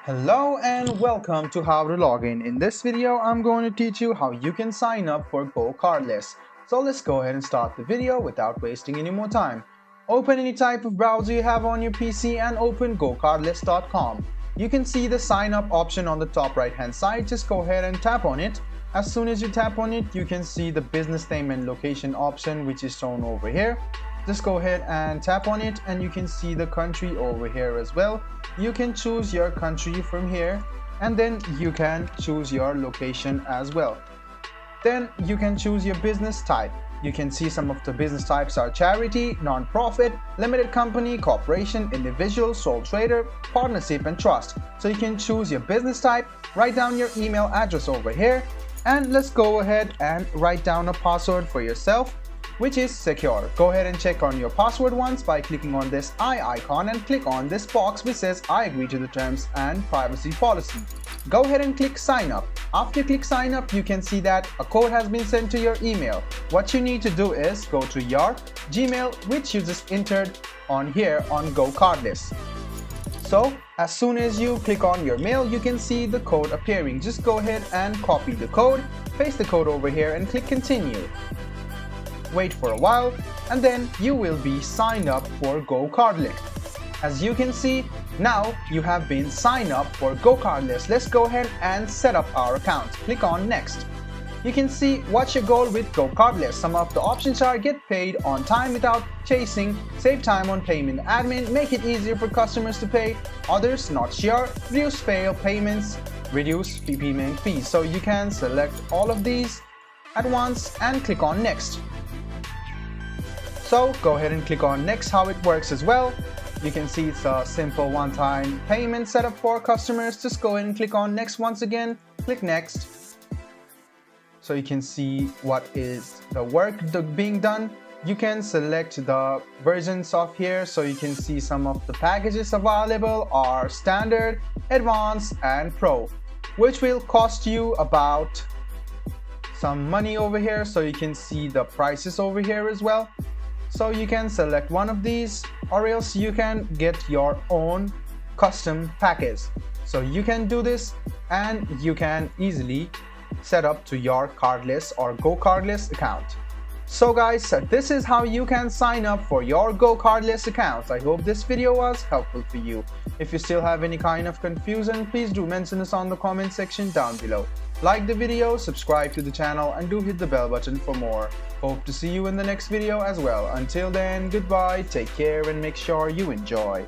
Hello and welcome to How to Login. In this video, I'm going to teach you how you can sign up for GoCardless. So let's go ahead and start the video without wasting any more time. Open any type of browser you have on your PC and open GoCardless.com. You can see the sign up option on the top right hand side. Just go ahead and tap on it. As soon as you tap on it, you can see the business name and location option, which is shown over here. Just go ahead and tap on it and you can see the country over here as well. You can choose your country from here and then you can choose your location as well. Then you can choose your business type. You can see some of the business types are charity, non-profit, limited company, corporation, individual, sole trader, partnership and trust. So you can choose your business type, write down your email address over here, and let's go ahead and write down a password for yourself, which is secure. Go ahead and check on your password once by clicking on this eye icon and click on this box which says I agree to the terms and privacy policy. Go ahead and click sign up. After you click sign up, you can see that a code has been sent to your email. What you need to do is go to your Gmail, which you just entered on here on GoCardless. So as soon as you click on your mail, you can see the code appearing. Just go ahead and copy the code, paste the code over here and click continue. Wait for a while and then you will be signed up for GoCardless. As you can see, now you have been signed up for GoCardless. Let's go ahead and set up our account. Click on next. You can see what's your goal with GoCardless. Some of the options are get paid on time without chasing, save time on payment admin, make it easier for customers to pay, others not sure, reduce failed payments, reduce payment fees. So you can select all of these at once and click on next. So go ahead and click on next. How it works as well. You can see it's a simple one-time payment setup for customers. Just go ahead and click on next once again. Click next. So you can see what is the work being done. You can select the versions of here. So you can see some of the packages available are standard, advanced and pro, which will cost you about some money over here. So you can see the prices over here as well. So you can select one of these or else you can get your own custom package. So you can do this and you can easily set up to your cardless or GoCardless account. So guys, this is how you can sign up for your GoCardless account. I hope this video was helpful for you. If you still have any kind of confusion, please do mention us on the comment section down below. Like the video, subscribe to the channel and do hit the bell button for more. Hope to see you in the next video as well. Until then, goodbye, take care and make sure you enjoy.